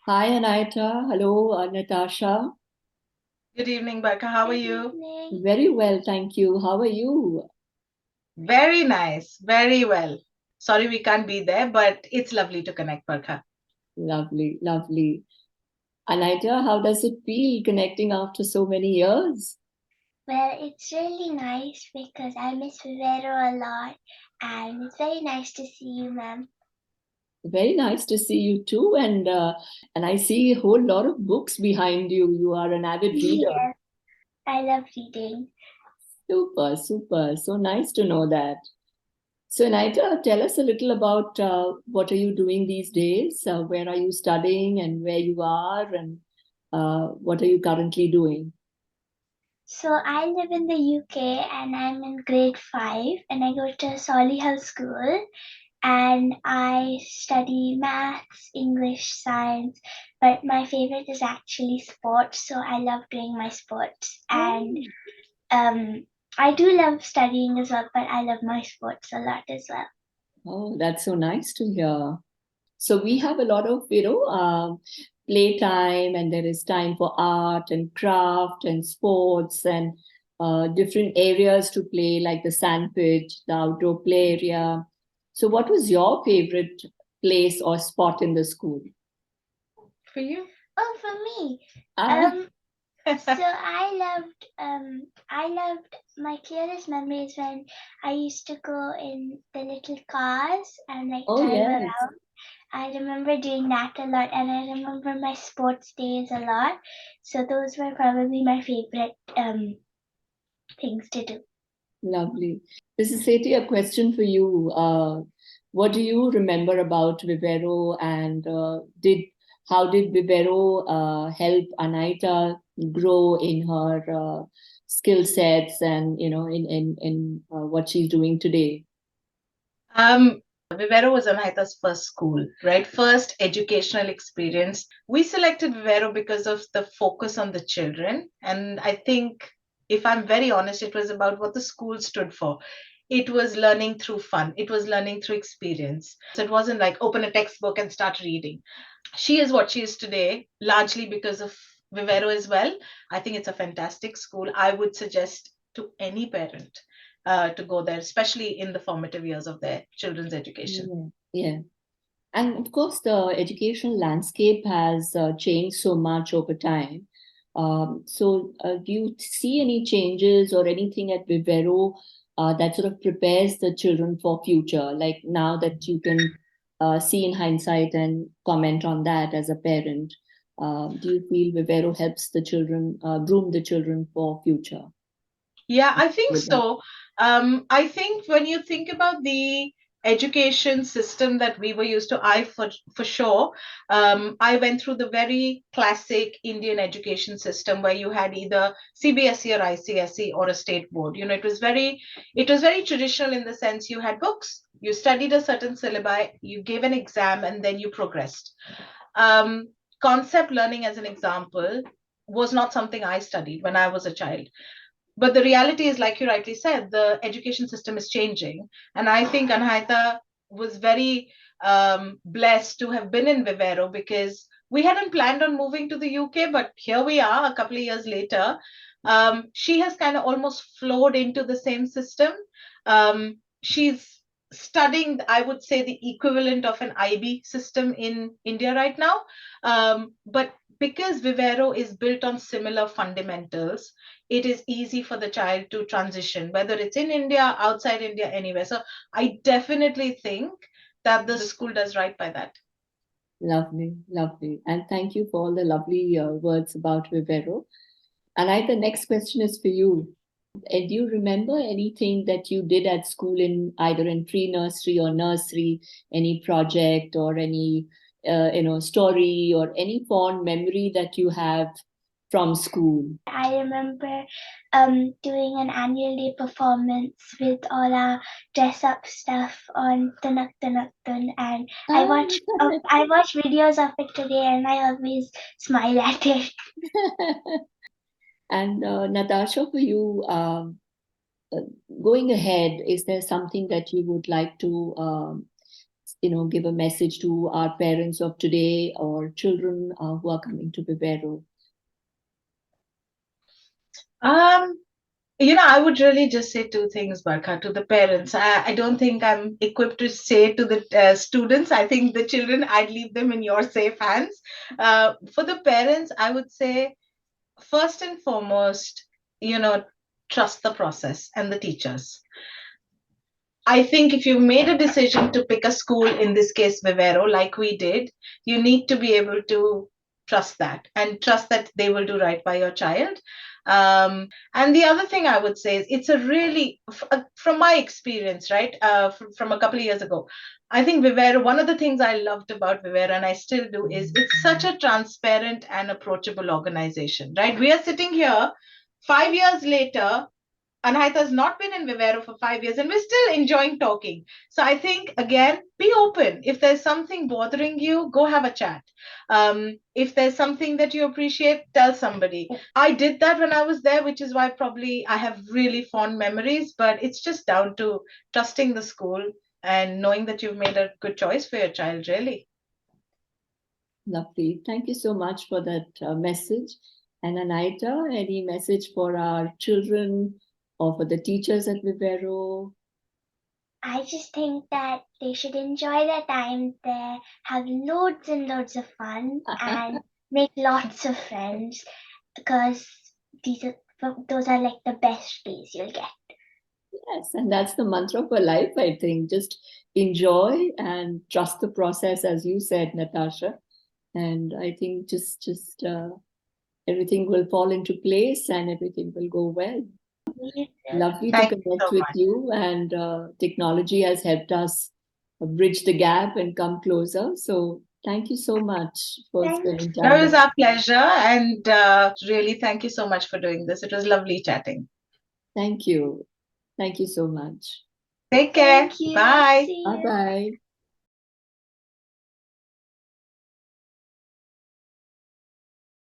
Hi, Anahita. Hello, Natasha. Good evening, Becca. How are Good you? evening. Very well, thank you. How are you? Very nice. Very well. Sorry we can't be there, but it's lovely to connect, Becca. Lovely, lovely. Anahita, how does it feel connecting after so many years? Well, it's really nice because I miss Vivero a lot, and it's very nice to see you, ma'am. Very nice to see you too. And I see a whole lot of books behind you. You are an avid reader. Yes, I love reading. Super, super. So nice to know that. So, Anahita, tell us a little about what are you doing these days? Where are you studying and where you are, and what are you currently doing? So I live in the UK and I'm in grade 5 and I go to Solihull School and I study maths, English, science, but my favorite is actually sports, so I love doing my sports. And Oh. um, I do love studying as well, but I love my sports a lot as well. Oh, that's so nice to hear. So we have a lot of, playtime, and there is time for art and craft and sports and different areas to play, like the sandpit, the outdoor play area. So, what was your favorite place or spot in the school? For you? Oh, for me, Ah, um, so I loved my clearest memories when I used to go in the little cars and like oh drive yes, around. I remember doing that a lot, and I remember my sports days a lot. So those were probably my favorite things to do. lovely. This is Seti, a question for you. What do you remember about Vivero, and did how did Vivero help Anahita grow in her skill sets and in what she's doing today? Vivero was Anahita's first school, right? First educational experience. We selected Vivero because of the focus on the children. And I think, if I'm very honest, it was about what the school stood for. It was learning through fun, it was learning through experience. So it wasn't like open a textbook and start reading. She is what she is today, largely because of Vivero as well. I think it's a fantastic school. I would suggest to any parent to go there, especially in the formative years of their children's education. Yeah, yeah. And of course, the educational landscape has changed so much over time. Do you see any changes or anything at Vivero that sort of prepares the children for future? Like now that you can see in hindsight and comment on that as a parent, do you feel Vivero helps the children groom the children for future Yeah, I think with that? so. I think when you think about the education system that we were used to, for sure, I went through the very classic Indian education system where you had either CBSE or ICSE or a state board. You know, it was very traditional in the sense you had books, you studied a certain syllabi, you gave an exam, and then you progressed. Um, Concept learning, as an example, was not something I studied when I was a child, but the reality is, like you rightly said, the education system is changing. And I think Anahita was very blessed to have been in Vivero because we hadn't planned on moving to the UK, but here we are a couple of years later. She has kind of almost flowed into the same system. She's studying, I would say, the equivalent of an IB system in India right now. But because Vivero is built on similar fundamentals, it is easy for the child to transition, whether it's in India, outside India, anywhere. So I definitely think that the school does right by that. Lovely, lovely. And thank you for all the lovely words about Vivero. And the next question is for you. And do you remember anything that you did at school in either in pre-nursery or nursery, any project or any story or any fond memory that you have from school? I remember doing an annual day performance with all our dress up stuff on Tunak Tunak Tun, and Ah. I watch videos of it today and I always smile at it. And Natasha, for you, uh, going ahead, is there something that you would like to give a message to our parents of today or children who are coming to Vivero? I would really just say two things, Barkha, to the parents. I don't think I'm equipped to say to the students. I think the children, I'd leave them in your safe hands. For the parents, I would say, first and foremost, trust the process and the teachers. I think if you've made a decision to pick a school, in this case, Vivero, like we did, you need to be able to trust that and trust that they will do right by your child. And the other thing I would say is it's a really, from my experience, right, from a couple of years ago, I think Vivero, one of the things I loved about Vivero, and I still do, is it's such a transparent and approachable organization, right? We are sitting here 5 years later. Anahita has not been in Vivero for 5 years and we're still enjoying talking. So I think, again, be open. If there's something bothering you, go have a chat. If there's something that you appreciate, tell somebody. I did that when I was there, which is why probably I have really fond memories, but it's just down to trusting the school and knowing that you've made a good choice for your child, really. Lovely. Thank you so much for that message. And Anahita, any message for our children or for the teachers at Vivero? I just think that they should enjoy their time there, have loads and loads of fun, and make lots of friends, because those are like the best days you'll get. Yes, and that's the mantra for life, I think. Just enjoy and trust the process, as you said, Natasha. And I think just everything will fall into place and everything will go well. Lovely to connect with you, and technology has helped us bridge the gap and come closer. So thank you so much for spending time. It was our pleasure, and really thank you so much for doing this. It was lovely chatting. Thank you. Thank you so much. Take care. Bye. Bye-bye.